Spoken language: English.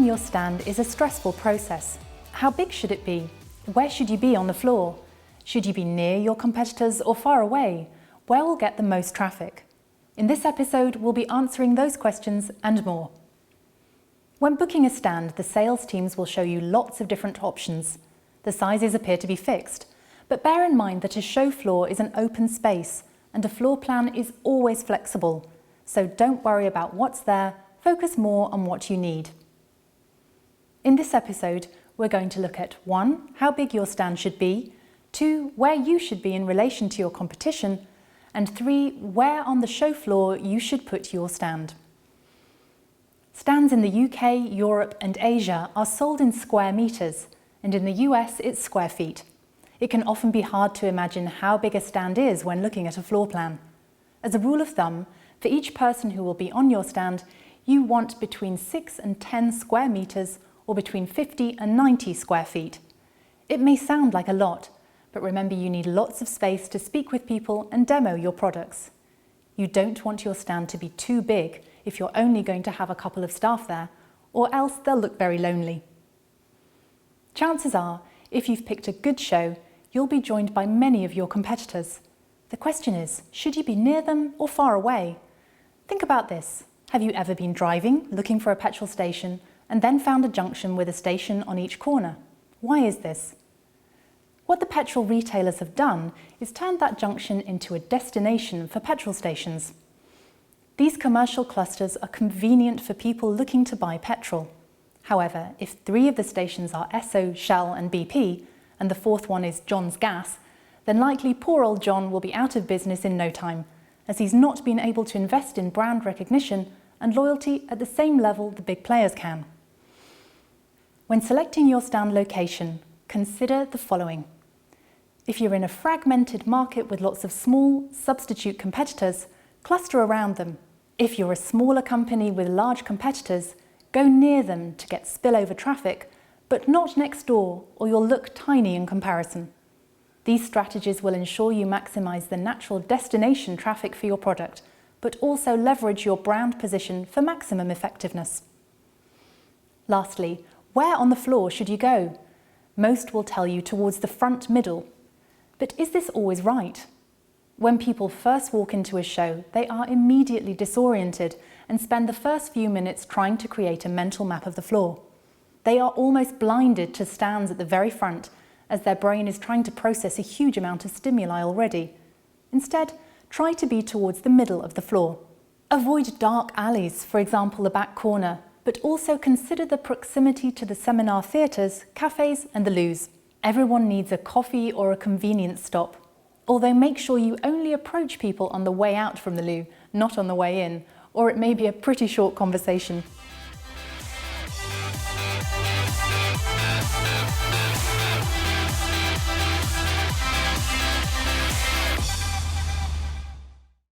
your stand is a stressful process. How big should it be? Where should you be on the floor? Should you be near your competitors or far away? Where will get the most traffic? In this episode, we'll be answering those questions and more. When booking a stand, the sales teams will show you lots of different options. The sizes appear to be fixed, but bear in mind that a show floor is an open space and a floor plan is always flexible. So don't worry about what's there, focus more on what you need. In this episode, we're going to look at 1. How big your stand should be, 2. Where you should be in relation to your competition, and 3. Where on the show floor you should put your stand. Stands in the UK, Europe and Asia are sold in square meters, and in the US it's square feet. It can often be hard to imagine how big a stand is when looking at a floor plan. As a rule of thumb, for each person who will be on your stand, you want between 6 and 10 square meters or between 50 and 90 square feet. It may sound like a lot, but remember you need lots of space to speak with people and demo your products. You don't want your stand to be too big if you're only going to have a couple of staff there, or else they'll look very lonely. Chances are, if you've picked a good show, you'll be joined by many of your competitors. The question is, should you be near them or far away? Think about this. Have you ever been driving, looking for a petrol station, and then found a junction with a station on each corner? Why is this? What the petrol retailers have done is turned that junction into a destination for petrol stations. These commercial clusters are convenient for people looking to buy petrol. However, if 3 of the stations are Esso, Shell and BP, and the 4th one is John's Gas, then likely poor old John will be out of business in no time, as he's not been able to invest in brand recognition and loyalty at the same level the big players can. When selecting your stand location, consider the following. If you're in a fragmented market with lots of small, substitute competitors, cluster around them. If you're a smaller company with large competitors, go near them to get spillover traffic, but not next door or you'll look tiny in comparison. These strategies will ensure you maximize the natural destination traffic for your product, but also leverage your brand position for maximum effectiveness. Lastly, where on the floor should you go? Most will tell you towards the front middle. But is this always right? When people first walk into a show, they are immediately disoriented and spend the first few minutes trying to create a mental map of the floor. They are almost blinded to stands at the very front, as their brain is trying to process a huge amount of stimuli already. Instead, try to be towards the middle of the floor. Avoid dark alleys, for example the back corner, but also consider the proximity to the seminar theatres, cafes and the loos. Everyone needs a coffee or a convenience stop, although make sure you only approach people on the way out from the loo, not on the way in, or it may be a pretty short conversation.